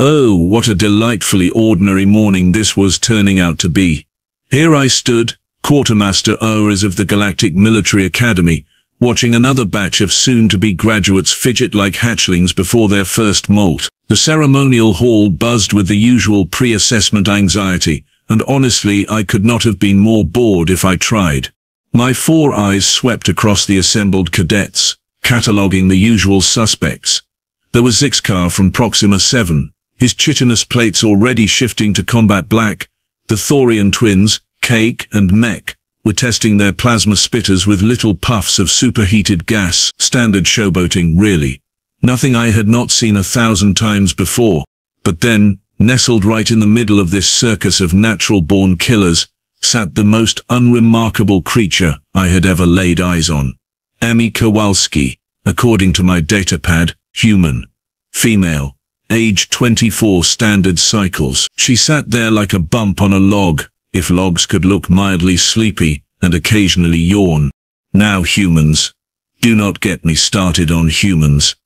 Oh, what a delightfully ordinary morning this was turning out to be. Here I stood, Quartermaster Torres of the Galactic Military Academy, watching another batch of soon-to-be graduates fidget like hatchlings before their first molt. The ceremonial hall buzzed with the usual pre-assessment anxiety, and honestly I could not have been more bored if I tried. My 4 eyes swept across the assembled cadets, cataloguing the usual suspects. There was Zixcar from Proxima 7, his chitinous plates already shifting to combat black. The Thorian twins, Cake and Mech, were testing their plasma spitters with little puffs of superheated gas. Standard showboating, really. Nothing I had not seen 1,000 times before. But then, nestled right in the middle of this circus of natural-born killers, sat the most unremarkable creature I had ever laid eyes on. Amy Kowalski, according to my datapad, human. Female. Age 24 standard cycles. She sat there like a bump on a log, if logs could look mildly sleepy, and occasionally yawn. Now humans. Do not get me started on humans.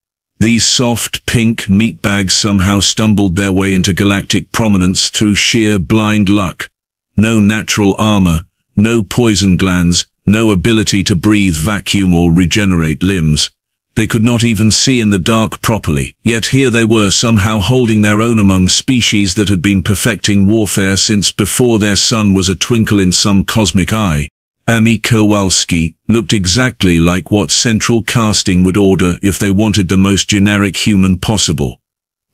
These soft, pink meatbags somehow stumbled their way into galactic prominence through sheer blind luck. No natural armor, no poison glands, no ability to breathe vacuum or regenerate limbs. They could not even see in the dark properly, yet here they were somehow holding their own among species that had been perfecting warfare since before their sun was a twinkle in some cosmic eye. Amy Kowalski looked exactly like what central casting would order if they wanted the most generic human possible.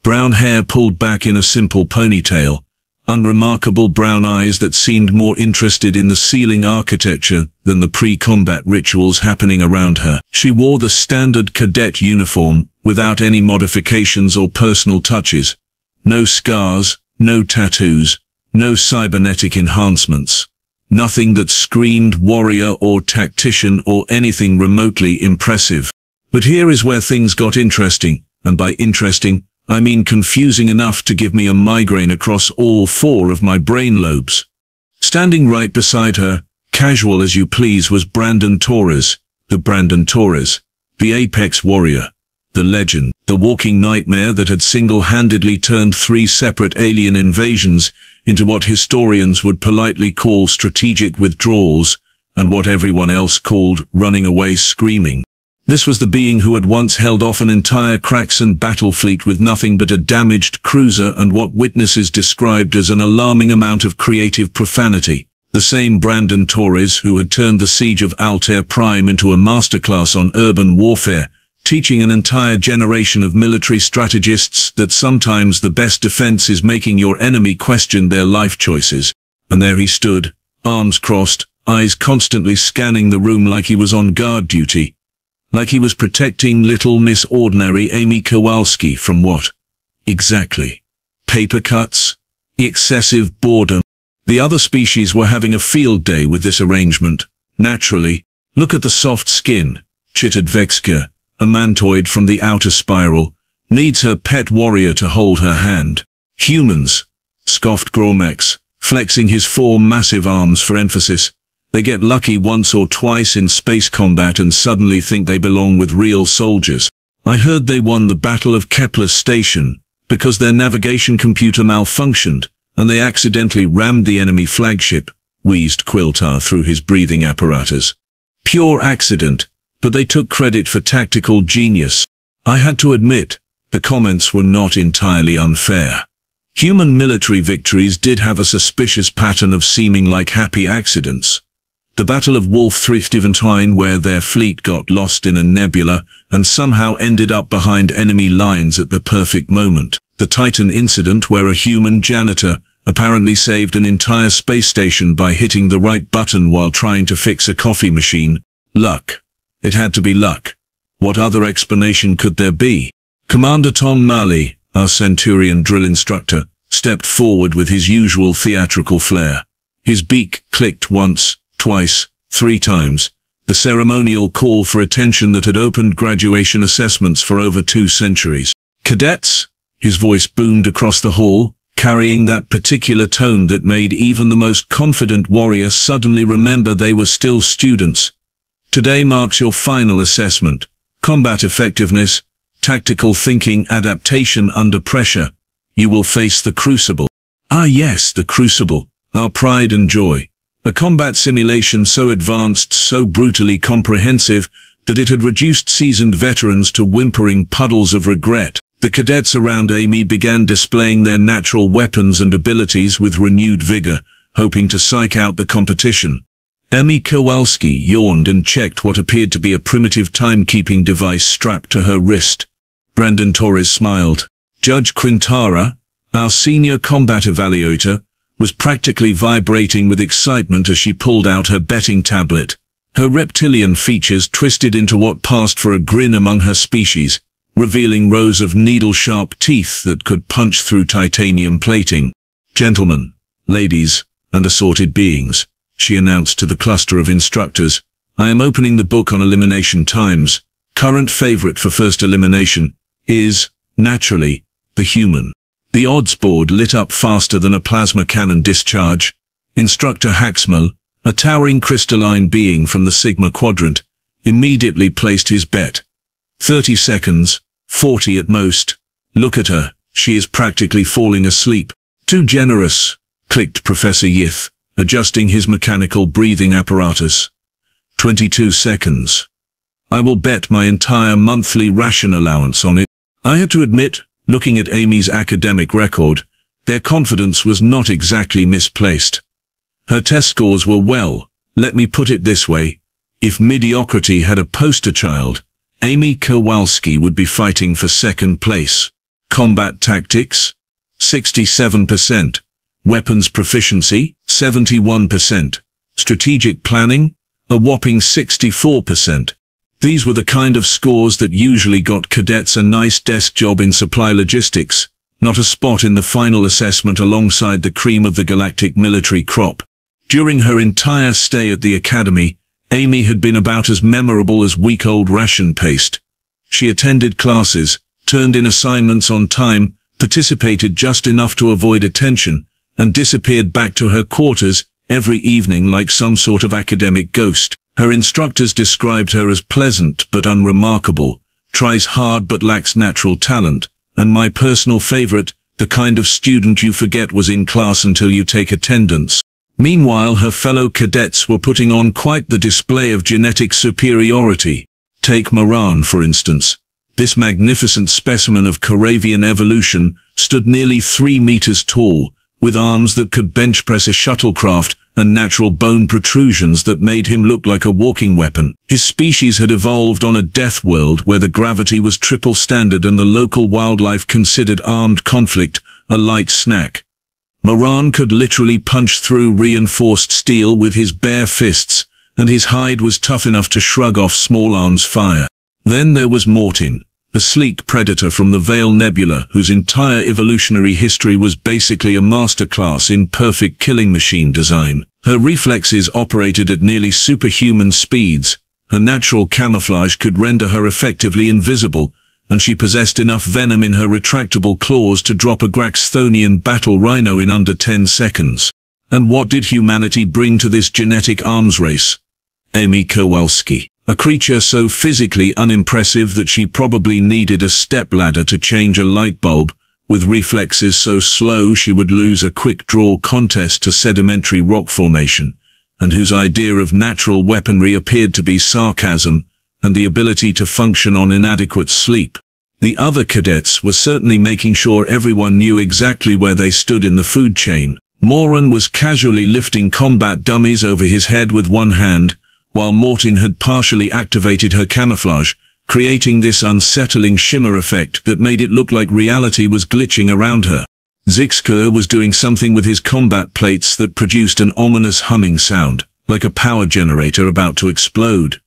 Brown hair pulled back in a simple ponytail, unremarkable brown eyes that seemed more interested in the ceiling architecture than the pre-combat rituals happening around her. She wore the standard cadet uniform, without any modifications or personal touches. No scars, no tattoos, no cybernetic enhancements. Nothing that screamed warrior or tactician or anything remotely impressive. But here is where things got interesting, and by interesting, I mean confusing enough to give me a migraine across all 4 of my brain lobes. Standing right beside her, casual as you please, was Brandon Torres, the apex warrior, the legend, the walking nightmare that had single-handedly turned 3 separate alien invasions into what historians would politely call strategic withdrawals, and what everyone else called running away screaming. This was the being who had once held off an entire Craxan battle fleet with nothing but a damaged cruiser and what witnesses described as an alarming amount of creative profanity. The same Brandon Torres who had turned the siege of Altair Prime into a masterclass on urban warfare, teaching an entire generation of military strategists that sometimes the best defense is making your enemy question their life choices. And there he stood, arms crossed, eyes constantly scanning the room like he was on guard duty. Like he was protecting little Miss Ordinary Amy Kowalski from what? Exactly. Paper cuts? Excessive boredom? The other species were having a field day with this arrangement. Naturally. Look at the soft skin, chittered Vexka, a mantoid from the outer spiral, needs her pet warrior to hold her hand. Humans, scoffed Gromex, flexing his 4 massive arms for emphasis. They get lucky once or twice in space combat and suddenly think they belong with real soldiers. I heard they won the Battle of Kepler Station, because their navigation computer malfunctioned, and they accidentally rammed the enemy flagship, wheezed Quiltar through his breathing apparatus. Pure accident. But they took credit for tactical genius. I had to admit, the comments were not entirely unfair. Human military victories did have a suspicious pattern of seeming like happy accidents. The Battle of Wolf Thrifteventine, where their fleet got lost in a nebula and somehow ended up behind enemy lines at the perfect moment. The Titan incident, where a human janitor apparently saved an entire space station by hitting the right button while trying to fix a coffee machine. Luck. It had to be luck. What other explanation could there be? Commander Tom Malley, our Centurion drill instructor, stepped forward with his usual theatrical flair. His beak clicked once, twice, 3 times, the ceremonial call for attention that had opened graduation assessments for over 2 centuries. Cadets, his voice boomed across the hall, carrying that particular tone that made even the most confident warrior suddenly remember they were still students. Today marks your final assessment. Combat effectiveness, tactical thinking, adaptation under pressure. You will face the Crucible. Ah yes, the Crucible, our pride and joy. A combat simulation so advanced, so brutally comprehensive, that it had reduced seasoned veterans to whimpering puddles of regret. The cadets around Amy began displaying their natural weapons and abilities with renewed vigor, hoping to psych out the competition. Amy Kowalski yawned and checked what appeared to be a primitive timekeeping device strapped to her wrist. Brandon Torres smiled. Judge Quintara, our senior combat evaluator, was practically vibrating with excitement as she pulled out her betting tablet. Her reptilian features twisted into what passed for a grin among her species, revealing rows of needle-sharp teeth that could punch through titanium plating. Gentlemen, ladies, and assorted beings, she announced to the cluster of instructors, I am opening the book on elimination times. Current favorite for first elimination is, naturally, the human. The odds board lit up faster than a plasma cannon discharge. Instructor Haxmal, a towering crystalline being from the Sigma Quadrant, immediately placed his bet. 30 seconds, 40 at most. Look at her, she is practically falling asleep. Too generous, clicked Professor Yith, adjusting his mechanical breathing apparatus. 22 seconds. I will bet my entire monthly ration allowance on it. I had to admit, looking at Amy's academic record, their confidence was not exactly misplaced. Her test scores were well, let me put it this way, if mediocrity had a poster child, Amy Kowalski would be fighting for second place. Combat tactics? 67%. Weapons proficiency? 71%. Strategic planning? A whopping 64%. These were the kind of scores that usually got cadets a nice desk job in supply logistics, not a spot in the final assessment alongside the cream of the galactic military crop. During her entire stay at the academy, Amy had been about as memorable as week-old ration paste. She attended classes, turned in assignments on time, participated just enough to avoid attention, and disappeared back to her quarters every evening like some sort of academic ghost. Her instructors described her as pleasant but unremarkable, tries hard but lacks natural talent, and my personal favorite, the kind of student you forget was in class until you take attendance. Meanwhile, her fellow cadets were putting on quite the display of genetic superiority. Take Moran, for instance. This magnificent specimen of Coravian evolution stood nearly 3 meters tall, with arms that could bench press a shuttlecraft and natural bone protrusions that made him look like a walking weapon. His species had evolved on a death world where the gravity was triple standard and the local wildlife considered armed conflict a light snack. Moran could literally punch through reinforced steel with his bare fists, and his hide was tough enough to shrug off small arms fire. Then there was Mortin, a sleek predator from the Veil Nebula whose entire evolutionary history was basically a masterclass in perfect killing machine design. Her reflexes operated at nearly superhuman speeds, her natural camouflage could render her effectively invisible, and she possessed enough venom in her retractable claws to drop a Graxthonian battle rhino in under 10 seconds. And what did humanity bring to this genetic arms race? Amy Kowalski. A creature so physically unimpressive that she probably needed a stepladder to change a light bulb, with reflexes so slow she would lose a quick draw contest to sedimentary rock formation, and whose idea of natural weaponry appeared to be sarcasm, and the ability to function on inadequate sleep. The other cadets were certainly making sure everyone knew exactly where they stood in the food chain. Moran was casually lifting combat dummies over his head with one hand, while Mortin had partially activated her camouflage, creating this unsettling shimmer effect that made it look like reality was glitching around her. Zixker was doing something with his combat plates that produced an ominous humming sound, like a power generator about to explode.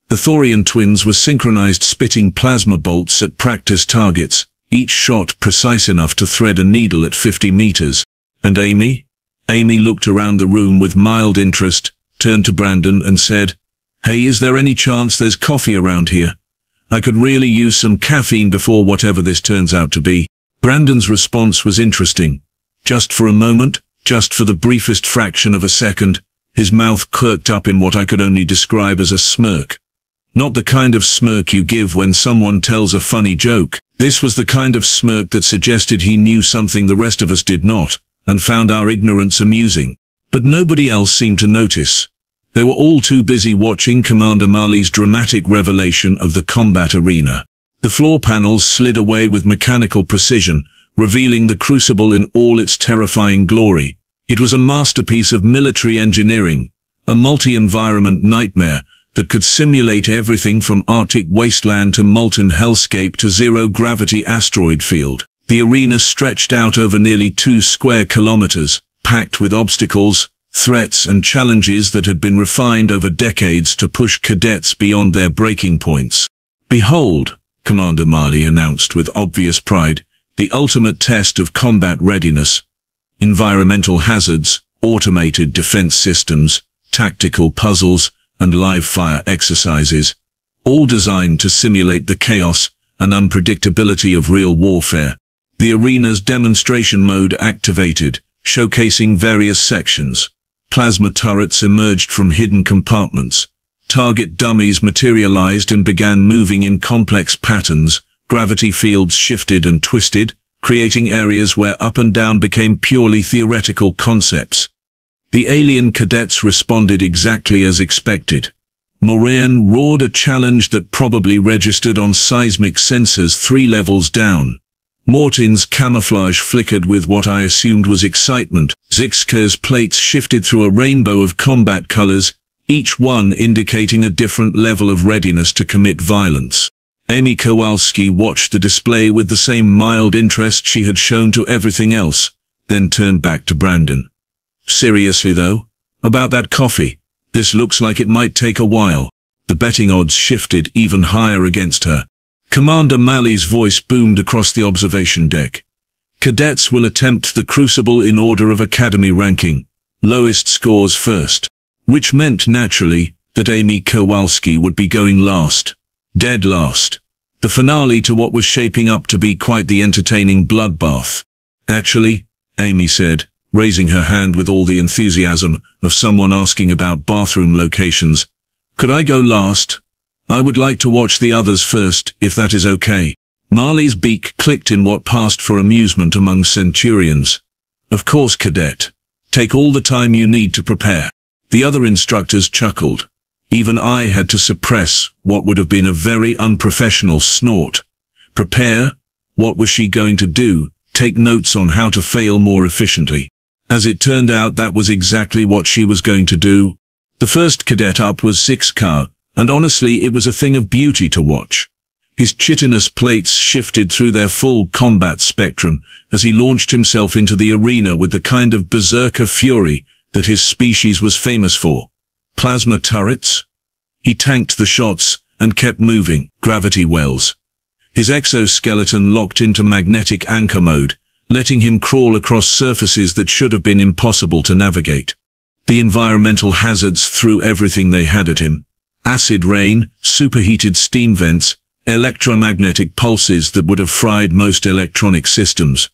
The Thorian twins were synchronized spitting plasma bolts at practice targets, each shot precise enough to thread a needle at 50 meters. And Amy? Amy looked around the room with mild interest, turned to Brandon and said, "Hey, is there any chance there's coffee around here? I could really use some caffeine before whatever this turns out to be." Brandon's response was interesting. Just for a moment, just for the briefest fraction of a second, his mouth quirked up in what I could only describe as a smirk. Not the kind of smirk you give when someone tells a funny joke. This was the kind of smirk that suggested he knew something the rest of us did not, and found our ignorance amusing. But nobody else seemed to notice. They were all too busy watching Commander Marley's dramatic revelation of the combat arena. The floor panels slid away with mechanical precision, revealing the crucible in all its terrifying glory. It was a masterpiece of military engineering, a multi-environment nightmare that could simulate everything from Arctic wasteland to molten hellscape to zero-gravity asteroid field. The arena stretched out over nearly 2 square kilometers, packed with obstacles, threats and challenges that had been refined over decades to push cadets beyond their breaking points. "Behold," Commander Marley announced with obvious pride, "the ultimate test of combat readiness. Environmental hazards, automated defense systems, tactical puzzles, and live fire exercises, all designed to simulate the chaos and unpredictability of real warfare." The arena's demonstration mode activated, showcasing various sections. Plasma turrets emerged from hidden compartments. Target dummies materialized and began moving in complex patterns. Gravity fields shifted and twisted, creating areas where up and down became purely theoretical concepts. The alien cadets responded exactly as expected. Moran roared a challenge that probably registered on seismic sensors 3 levels down. Mortin's camouflage flickered with what I assumed was excitement. Zixka's plates shifted through a rainbow of combat colors, each one indicating a different level of readiness to commit violence. Amy Kowalski watched the display with the same mild interest she had shown to everything else, then turned back to Brandon. "Seriously though? About that coffee? This looks like it might take a while." The betting odds shifted even higher against her. Commander Malley's voice boomed across the observation deck. "Cadets will attempt the crucible in order of academy ranking. Lowest scores first." Which meant, naturally, that Amy Kowalski would be going last. Dead last. The finale to what was shaping up to be quite the entertaining bloodbath. "Actually," Amy said, raising her hand with all the enthusiasm of someone asking about bathroom locations, "could I go last? I would like to watch the others first, if that is okay." Marley's beak clicked in what passed for amusement among centurions. "Of course, cadet. Take all the time you need to prepare." The other instructors chuckled. Even I had to suppress what would have been a very unprofessional snort. Prepare? What was she going to do? Take notes on how to fail more efficiently? As it turned out, that was exactly what she was going to do. The first cadet up was Zixka, and honestly it was a thing of beauty to watch. His chitinous plates shifted through their full combat spectrum as he launched himself into the arena with the kind of berserker fury that his species was famous for. Plasma turrets? He tanked the shots and kept moving. Gravity wells. His exoskeleton locked into magnetic anchor mode, letting him crawl across surfaces that should have been impossible to navigate. The environmental hazards threw everything they had at him. Acid rain, superheated steam vents, electromagnetic pulses that would have fried most electronic systems.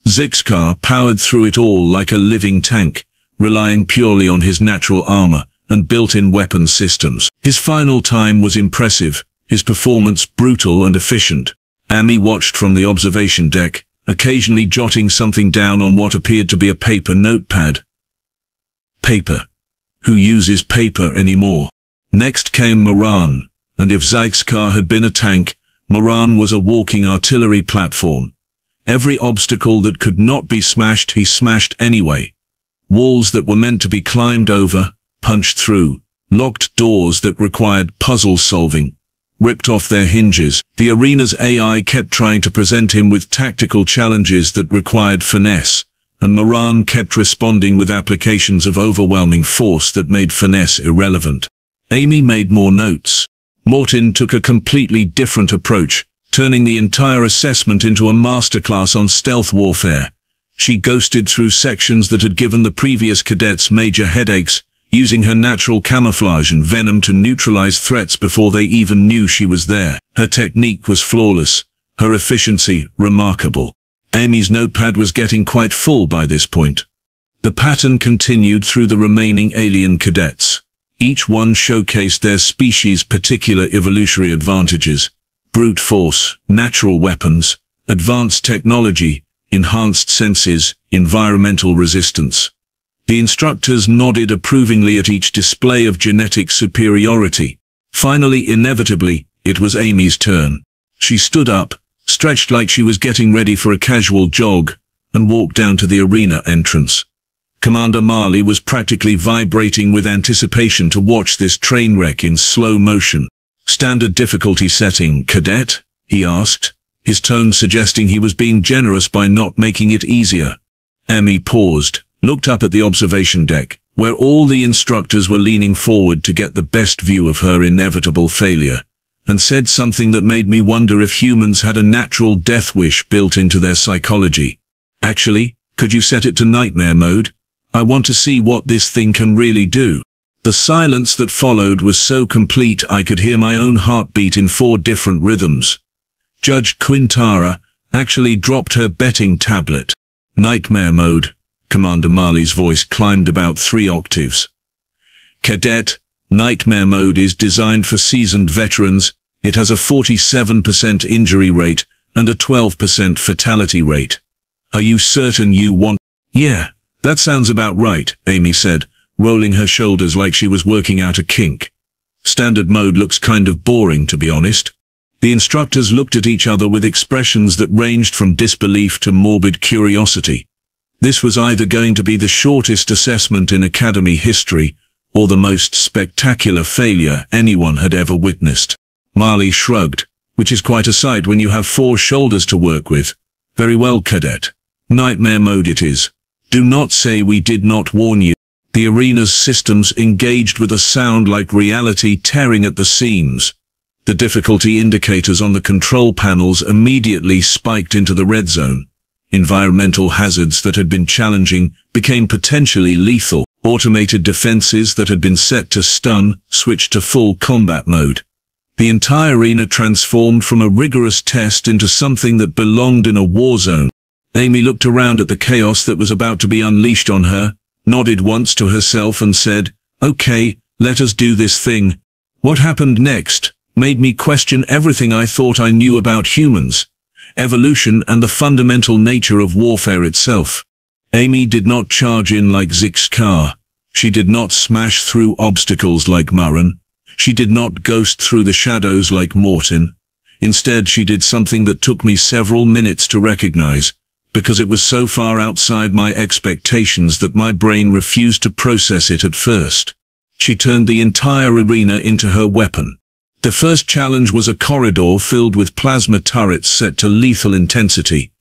Zixka powered through it all like a living tank, relying purely on his natural armor and built-in weapon systems. His final time was impressive, his performance brutal and efficient. Amy watched from the observation deck, occasionally jotting something down on what appeared to be a paper notepad. Paper. Who uses paper anymore? Next came Moran, and if Zixka had been a tank, Moran was a walking artillery platform. Every obstacle that could not be smashed, he smashed anyway. Walls that were meant to be climbed over, punched through. Locked doors that required puzzle solving, ripped off their hinges. The arena's AI kept trying to present him with tactical challenges that required finesse, and Moran kept responding with applications of overwhelming force that made finesse irrelevant. Amy made more notes. Mortin took a completely different approach, turning the entire assessment into a masterclass on stealth warfare. She ghosted through sections that had given the previous cadets major headaches, using her natural camouflage and venom to neutralize threats before they even knew she was there. Her technique was flawless, her efficiency remarkable. Amy's notepad was getting quite full by this point. The pattern continued through the remaining alien cadets. Each one showcased their species' particular evolutionary advantages. brute force, natural weapons, advanced technology, enhanced senses, environmental resistance. The instructors nodded approvingly at each display of genetic superiority. Finally, inevitably, it was Amy's turn. She stood up, stretched like she was getting ready for a casual jog, and walked down to the arena entrance. Commander Marley was practically vibrating with anticipation to watch this train wreck in slow motion. "Standard difficulty setting, Cadet?" he asked, his tone suggesting he was being generous by not making it easier. Amy paused, looked up at the observation deck, where all the instructors were leaning forward to get the best view of her inevitable failure, and said something that made me wonder if humans had a natural death wish built into their psychology. "Actually, could you set it to nightmare mode? I want to see what this thing can really do." The silence that followed was so complete I could hear my own heartbeat in 4 different rhythms. Judge Quintara actually dropped her betting tablet. "Nightmare mode." Commander Marley's voice climbed about 3 octaves. "Cadet, nightmare mode is designed for seasoned veterans. It has a 47% injury rate and a 12% fatality rate. Are you certain you want—" "Yeah, that sounds about right," Amy said, rolling her shoulders like she was working out a kink. "Standard mode looks kind of boring, to be honest." The instructors looked at each other with expressions that ranged from disbelief to morbid curiosity. This was either going to be the shortest assessment in Academy history, or the most spectacular failure anyone had ever witnessed. Marley shrugged, which is quite a sight when you have 4 shoulders to work with. "Very well, Cadet. Nightmare mode it is. Do not say we did not warn you." The arena's systems engaged with a sound like reality tearing at the seams. The difficulty indicators on the control panels immediately spiked into the red zone. Environmental hazards that had been challenging became potentially lethal. Automated defenses that had been set to stun switched to full combat mode. The entire arena transformed from a rigorous test into something that belonged in a war zone. Amy looked around at the chaos that was about to be unleashed on her, nodded once to herself and said, "Okay, let us do this thing." What happened next made me question everything I thought I knew about humans, evolution and the fundamental nature of warfare itself. Amy did not charge in like Zix's car. She did not smash through obstacles like Murren. She did not ghost through the shadows like Morton. Instead, she did something that took me several minutes to recognize, because it was so far outside my expectations that my brain refused to process it at first. She turned the entire arena into her weapon. The first challenge was a corridor filled with plasma turrets set to lethal intensity.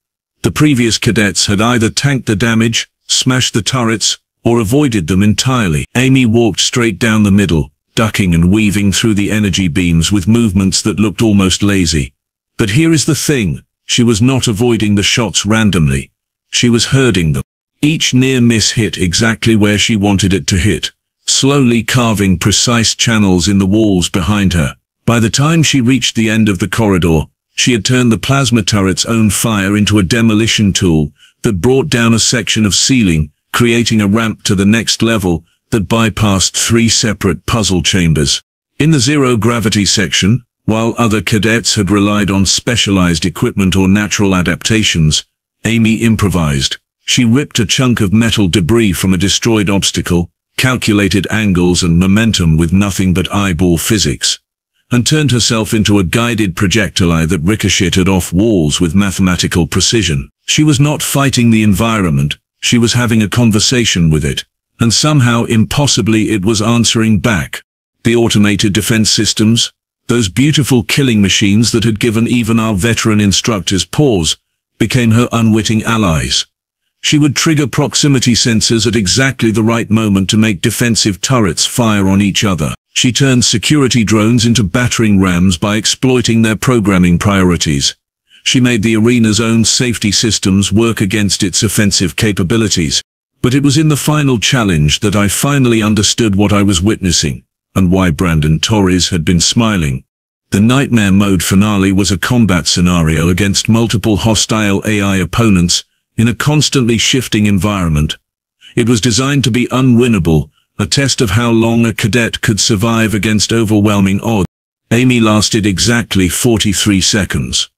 The previous cadets had either tanked the damage, smashed the turrets, or avoided them entirely. Amy walked straight down the middle, ducking and weaving through the energy beams with movements that looked almost lazy. But here is the thing, she was not avoiding the shots randomly. She was herding them. Each near miss hit exactly where she wanted it to hit, slowly carving precise channels in the walls behind her. By the time she reached the end of the corridor, she had turned the plasma turret's own fire into a demolition tool that brought down a section of ceiling, creating a ramp to the next level that bypassed 3 separate puzzle chambers. In the zero-gravity section, while other cadets had relied on specialized equipment or natural adaptations, Amy improvised. She ripped a chunk of metal debris from a destroyed obstacle, calculated angles and momentum with nothing but eyeball physics, and turned herself into a guided projectile that ricocheted off walls with mathematical precision. She was not fighting the environment, she was having a conversation with it, and somehow impossibly it was answering back. The automated defense systems, those beautiful killing machines that had given even our veteran instructors pause, became her unwitting allies. She would trigger proximity sensors at exactly the right moment to make defensive turrets fire on each other. She turned security drones into battering rams by exploiting their programming priorities. She made the arena's own safety systems work against its offensive capabilities. But it was in the final challenge that I finally understood what I was witnessing, and why Brandon Torres had been smiling. The Nightmare Mode finale was a combat scenario against multiple hostile AI opponents in a constantly shifting environment. It was designed to be unwinnable, a test of how long a cadet could survive against overwhelming odds. Amy lasted exactly 43 seconds.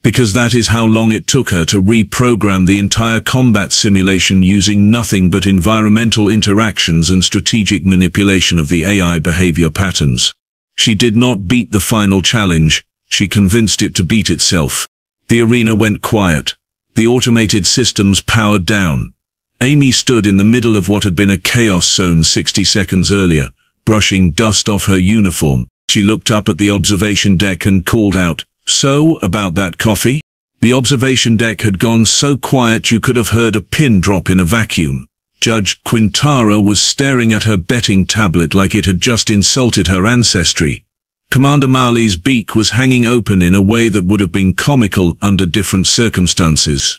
Because that is how long it took her to reprogram the entire combat simulation using nothing but environmental interactions and strategic manipulation of the AI behavior patterns. She did not beat the final challenge, she convinced it to beat itself. The arena went quiet. The automated systems powered down. Amy stood in the middle of what had been a chaos zone 60 seconds earlier, brushing dust off her uniform. She looked up at the observation deck and called out, "So, about that coffee?" The observation deck had gone so quiet you could have heard a pin drop in a vacuum. Judge Quintara was staring at her betting tablet like it had just insulted her ancestry. Commander Marley's beak was hanging open in a way that would have been comical under different circumstances.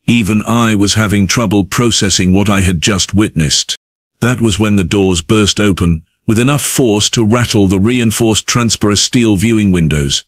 Even I was having trouble processing what I had just witnessed. That was when the doors burst open, with enough force to rattle the reinforced transparent steel viewing windows.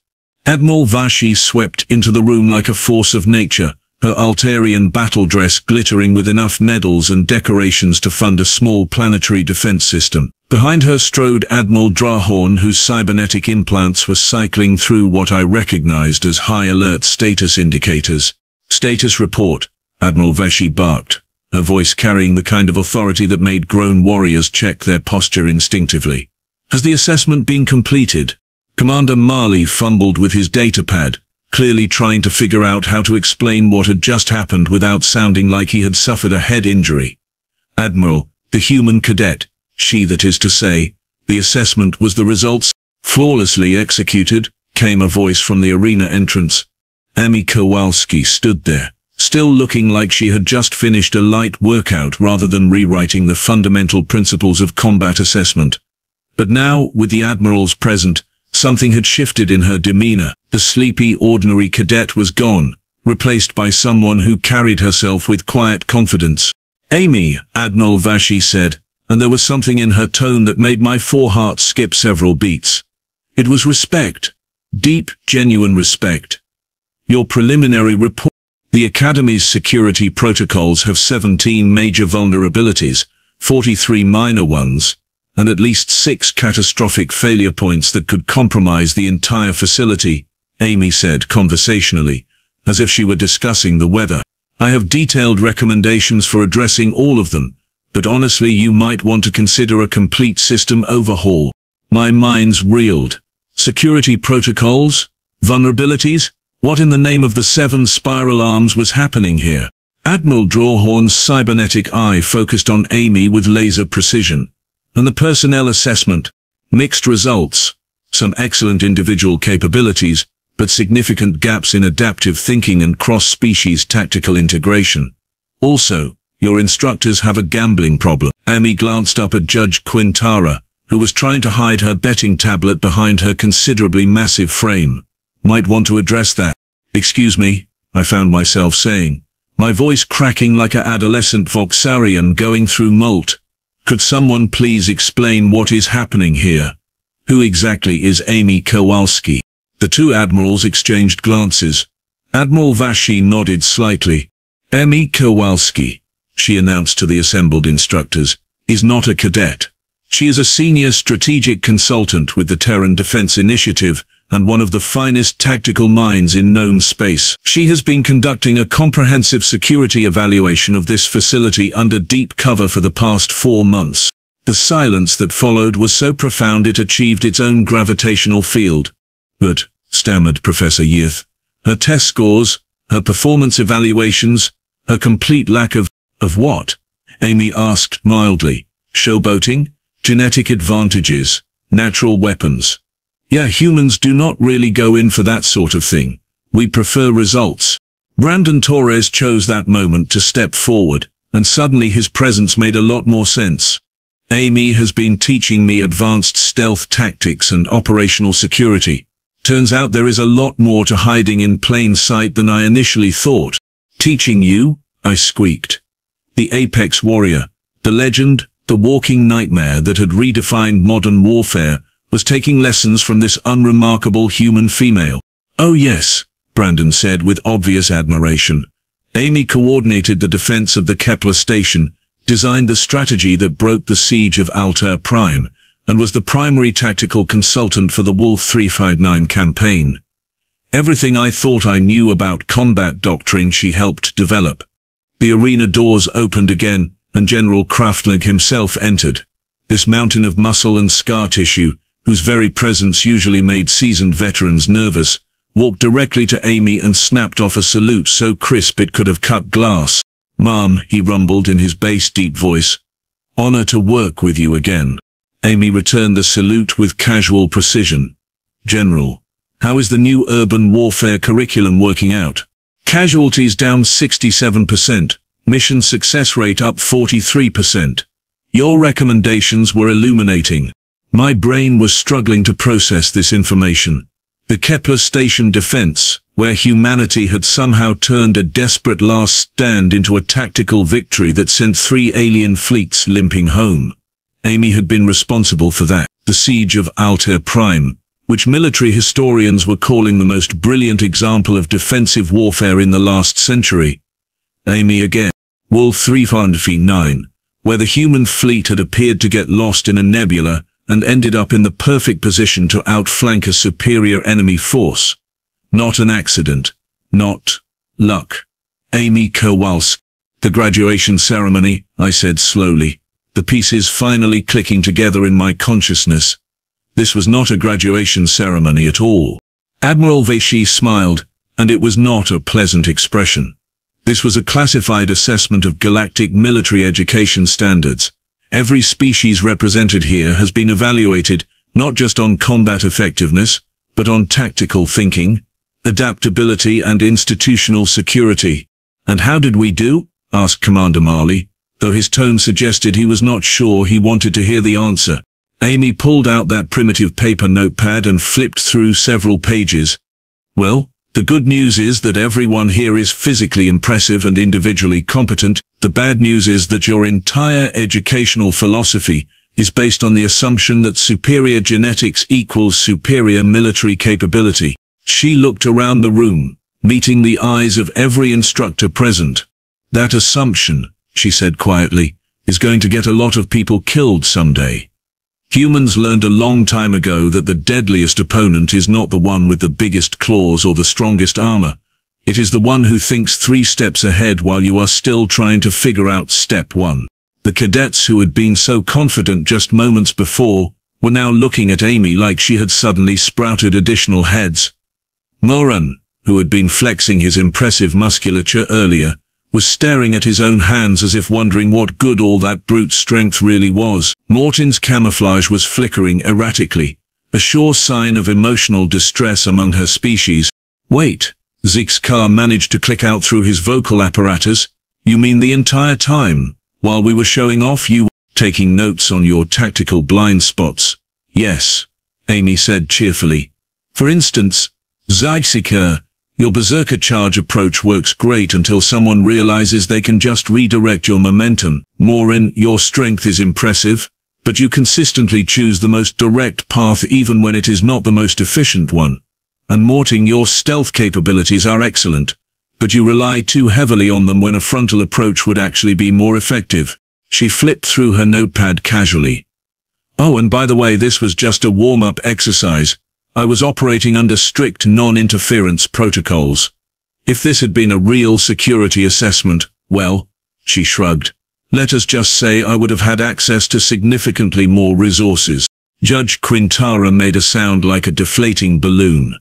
Admiral Vashi swept into the room like a force of nature, her Altarian battle dress glittering with enough medals and decorations to fund a small planetary defense system. Behind her strode Admiral Drahorn, whose cybernetic implants were cycling through what I recognized as high alert status indicators. "Status report," Admiral Vashi barked, her voice carrying the kind of authority that made grown warriors check their posture instinctively. "Has the assessment been completed?" Commander Marley fumbled with his datapad, clearly trying to figure out how to explain what had just happened without sounding like he had suffered a head injury. "Admiral, the human cadet, she that is to say, the assessment was the results flawlessly executed," came a voice from the arena entrance. Amy Kowalski stood there, still looking like she had just finished a light workout rather than rewriting the fundamental principles of combat assessment. But now, with the admirals present, something had shifted in her demeanor. The sleepy, ordinary cadet was gone, replaced by someone who carried herself with quiet confidence. "Amy," Admiral Vashi said, and there was something in her tone that made my foreheart skip several beats. It was respect. Deep, genuine respect. "Your preliminary report." The Academy's security protocols have 17 major vulnerabilities, 43 minor ones, and at least 6 catastrophic failure points that could compromise the entire facility, Amy said conversationally, as if she were discussing the weather. "I have detailed recommendations for addressing all of them, but honestly you might want to consider a complete system overhaul." My mind's reeled. Security protocols? Vulnerabilities? What in the name of the 7 spiral arms was happening here? Admiral Drawhorn's cybernetic eye focused on Amy with laser precision. And the personnel assessment? Mixed results. Some excellent individual capabilities, but significant gaps in adaptive thinking and cross-species tactical integration. Also, your instructors have a gambling problem. Amy glanced up at Judge Quintara, who was trying to hide her betting tablet behind her considerably massive frame. "Might want to address that." "Excuse me," I found myself saying, my voice cracking like an adolescent Voxarian going through molt. "Could someone please explain what is happening here? Who exactly is Amy Kowalski?" The two admirals exchanged glances. Admiral Vashi nodded slightly. "Amy Kowalski," she announced to the assembled instructors, "is not a cadet. She is a senior strategic consultant with the Terran Defense Initiative and one of the finest tactical minds in known space. She has been conducting a comprehensive security evaluation of this facility under deep cover for the past 4 months. The silence that followed was so profound it achieved its own gravitational field. "But," stammered Professor Yith, "her test scores, her performance evaluations, her complete lack of what?" Amy asked mildly. "Showboating? Genetic advantages? Natural weapons? Yeah, humans do not really go in for that sort of thing. We prefer results." Brandon Torres chose that moment to step forward, and suddenly his presence made a lot more sense. "Amy has been teaching me advanced stealth tactics and operational security. Turns out there is a lot more to hiding in plain sight than I initially thought." "Teaching you?" I squeaked. The apex warrior, the legend, the walking nightmare that had redefined modern warfare, was taking lessons from this unremarkable human female. "Oh yes," Brandon said with obvious admiration. "Amy coordinated the defense of the Kepler station, designed the strategy that broke the siege of Altair Prime, and was the primary tactical consultant for the Wolf 359 campaign. Everything I thought I knew about combat doctrine she helped develop. The arena doors opened again, and General Kraftling himself entered. This mountain of muscle and scar tissue, whose very presence usually made seasoned veterans nervous, walked directly to Amy and snapped off a salute so crisp it could have cut glass. "Ma'am," he rumbled in his bass deep voice. "Honor to work with you again." Amy returned the salute with casual precision. "General, how is the new urban warfare curriculum working out?" "Casualties down 67%, mission success rate up 43%. Your recommendations were illuminating." My brain was struggling to process this information. The Kepler Station defense, where humanity had somehow turned a desperate last stand into a tactical victory that sent 3 alien fleets limping home. Amy had been responsible for that. The siege of Altair Prime, which military historians were calling the most brilliant example of defensive warfare in the last century. Amy again. Wolf 359, where the human fleet had appeared to get lost in a nebula and ended up in the perfect position to outflank a superior enemy force. Not an accident. Not luck. Amy Kowalski. "The graduation ceremony," I said slowly, the pieces finally clicking together in my consciousness. This was not a graduation ceremony at all. Admiral Vichy smiled, and it was not a pleasant expression. This was a classified assessment of galactic military education standards. Every species represented here has been evaluated, not just on combat effectiveness, but on tactical thinking, adaptability and institutional security. "And how did we do?" asked Commander Marley, though his tone suggested he was not sure he wanted to hear the answer. Amy pulled out that primitive paper notepad and flipped through several pages. "Well, the good news is that everyone here is physically impressive and individually competent. The bad news is that your entire educational philosophy is based on the assumption that superior genetics equals superior military capability." She looked around the room, meeting the eyes of every instructor present. "That assumption," she said quietly, "is going to get a lot of people killed someday. Humans learned a long time ago that the deadliest opponent is not the one with the biggest claws or the strongest armor. It is the one who thinks 3 steps ahead while you are still trying to figure out step 1. The cadets who had been so confident just moments before were now looking at Amy like she had suddenly sprouted additional heads. Moran, who had been flexing his impressive musculature earlier, was staring at his own hands as if wondering what good all that brute strength really was. Morton's camouflage was flickering erratically, a sure sign of emotional distress among her species. "Wait," Zeke's car managed to click out through his vocal apparatus. "You mean the entire time, while we were showing off, you were taking notes on your tactical blind spots?" "Yes," Amy said cheerfully. "For instance, Zeike, your berserker charge approach works great until someone realizes they can just redirect your momentum. Morin, your strength is impressive, but you consistently choose the most direct path even when it is not the most efficient one. And Morting, your stealth capabilities are excellent, but you rely too heavily on them when a frontal approach would actually be more effective." She flipped through her notepad casually. "Oh, and by the way, this was just a warm-up exercise. I was operating under strict non-interference protocols. If this had been a real security assessment, well," she shrugged, "let us just say I would have had access to significantly more resources." Judge Quintara made a sound like a deflating balloon.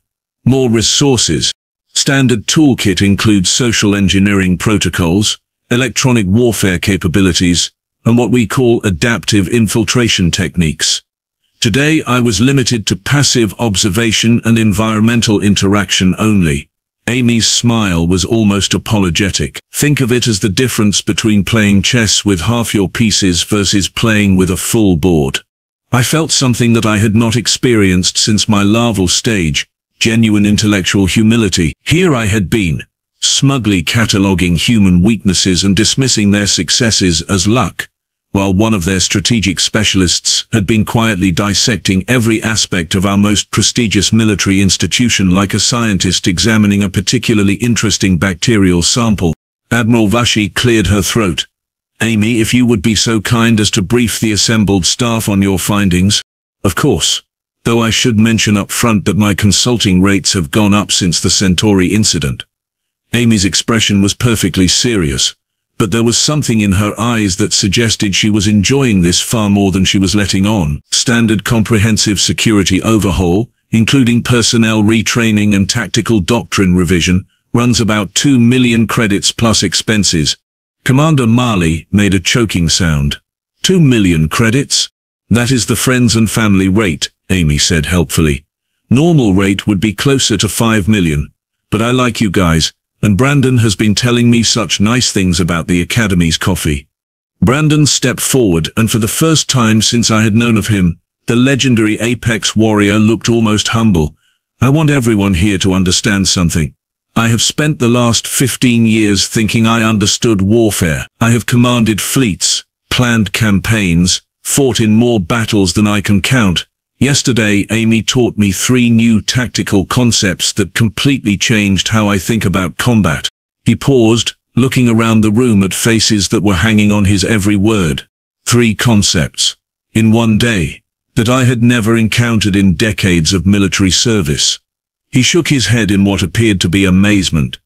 "More resources. Standard toolkit includes social engineering protocols, electronic warfare capabilities, and what we call adaptive infiltration techniques. Today I was limited to passive observation and environmental interaction only." Amy's smile was almost apologetic. "Think of it as the difference between playing chess with half your pieces versus playing with a full board." I felt something that I had not experienced since my larval stage, genuine intellectual humility. Here I had been, smugly cataloguing human weaknesses and dismissing their successes as luck, while one of their strategic specialists had been quietly dissecting every aspect of our most prestigious military institution like a scientist examining a particularly interesting bacterial sample. Admiral Vashi cleared her throat. "Amy, if you would be so kind as to brief the assembled staff on your findings." Of course. Though I should mention up front that my consulting rates have gone up since the Centauri incident. Amy's expression was perfectly serious, but there was something in her eyes that suggested she was enjoying this far more than she was letting on. Standard comprehensive security overhaul, including personnel retraining and tactical doctrine revision, runs about 2 million credits plus expenses. Commander Marley made a choking sound. 2 million credits? That is the friends and family rate, Amy said helpfully. Normal rate would be closer to 5 million. But I like you guys, and Brandon has been telling me such nice things about the Academy's coffee. Brandon stepped forward, and for the first time since I had known of him, the legendary Apex warrior looked almost humble. I want everyone here to understand something. I have spent the last 15 years thinking I understood warfare. I have commanded fleets, planned campaigns, fought in more battles than I can count. Yesterday, Amy taught me 3 new tactical concepts that completely changed how I think about combat. He paused, looking around the room at faces that were hanging on his every word. 3 concepts, in one day, that I had never encountered in decades of military service. He shook his head in what appeared to be amazement.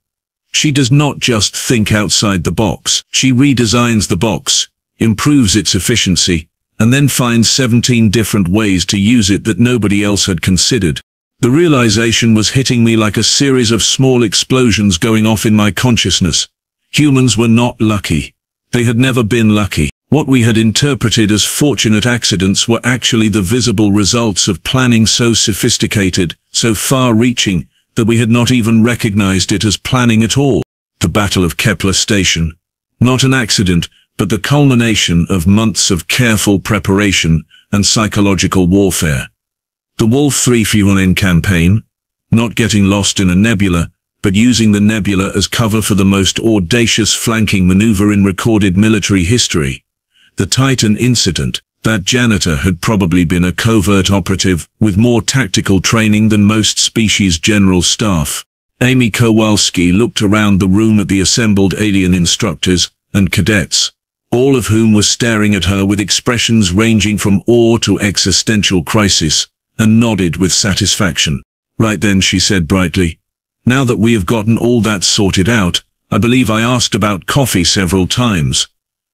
She does not just think outside the box. She redesigns the box, improves its efficiency, and then finds 17 different ways to use it that nobody else had considered. The realization was hitting me like a series of small explosions going off in my consciousness. Humans were not lucky. They had never been lucky. What we had interpreted as fortunate accidents were actually the visible results of planning so sophisticated, so far-reaching, that we had not even recognized it as planning at all. The Battle of Kepler Station. Not an accident, but the culmination of months of careful preparation and psychological warfare. The Wolf 3 Futuristic campaign, not getting lost in a nebula, but using the nebula as cover for the most audacious flanking maneuver in recorded military history. The Titan incident, that janitor had probably been a covert operative with more tactical training than most species general staff. Amy Kowalski looked around the room at the assembled alien instructors and cadets, all of whom were staring at her with expressions ranging from awe to existential crisis, and nodded with satisfaction. Right then, she said brightly, "Now that we have gotten all that sorted out, I believe I asked about coffee several times.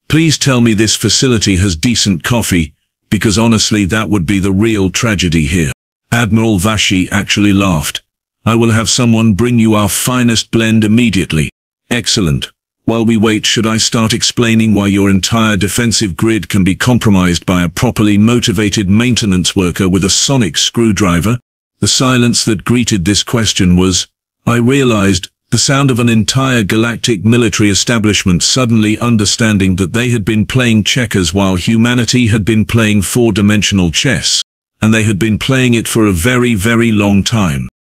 Please tell me this facility has decent coffee, because honestly that would be the real tragedy here." Admiral Vashi actually laughed. "I will have someone bring you our finest blend immediately." "Excellent. While we wait, should I start explaining why your entire defensive grid can be compromised by a properly motivated maintenance worker with a sonic screwdriver?" The silence that greeted this question was, I realized, the sound of an entire galactic military establishment suddenly understanding that they had been playing checkers while humanity had been playing 4-dimensional chess, and they had been playing it for a very, very long time.